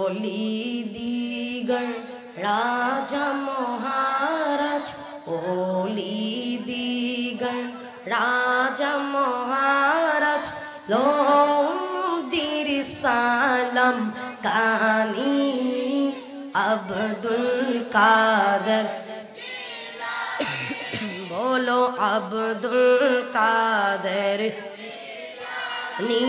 ওলি দিগর রাজা মহারাজ ওলি দিগর রাজা মহারাজ লোমদির সালাম কানি আব্দুল কাদের बोलो अब्दुल कादर नी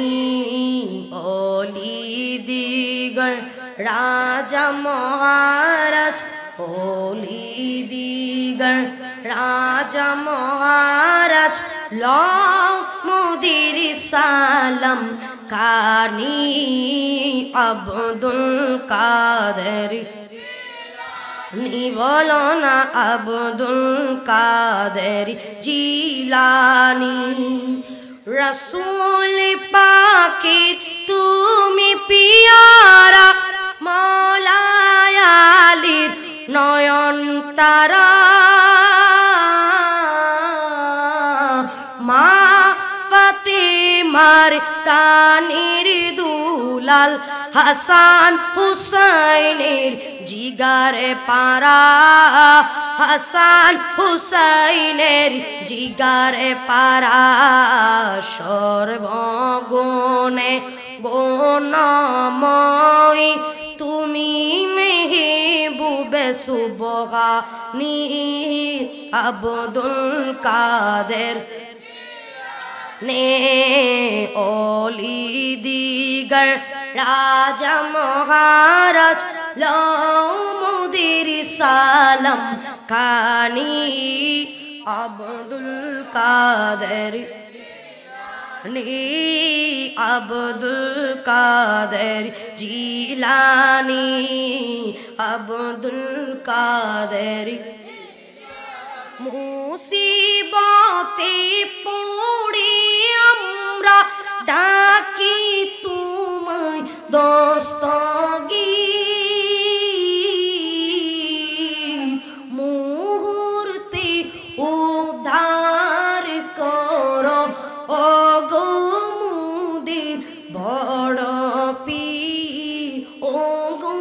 ओली दिगर राजा महाराज ओली दिगर राजा महाराज लो मुदीर सालम कानी अब्दुल कादर नी बोलो ना अब्दुल कादर जिलानी रसूल पाकिर तुमी पियारा मौलाय आलीर नयन तारा मा फातिमार प्राणीर दुलाल হাসান হুসাইনের জিগারে পারা হাসান হুসাইনের জিগারে পারা সর্বগুণে গুণময় তুমি মেহবুবে সুবহানি আব্দুল কাদের ने ओली दिगर राजा महाराज लो मुदीर सालम कानी अब्दुल कादर ने अब्दुल कादर जिलानी अब्दुल कादर मुसीबते पड़े আমরা ডাকি তোমায় দস্তগীর মুহূর্তে উদ্ধার করো ওগো মুদীর বড় পীর ওগো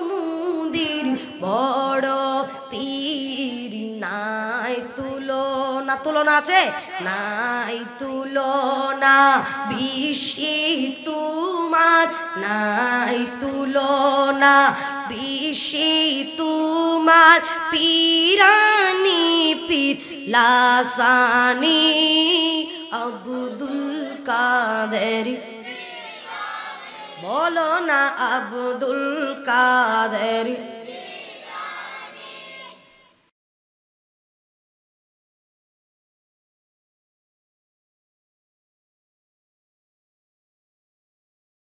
মুদীর বড় পীর নাই তুলনা তুলনা আছে নাই তুলনা বেশি তোমার নাই তুলনা বেশি তোমার পীরানি পীর লাসানি আব্দুল কাদের বলো না আব্দুল কাদের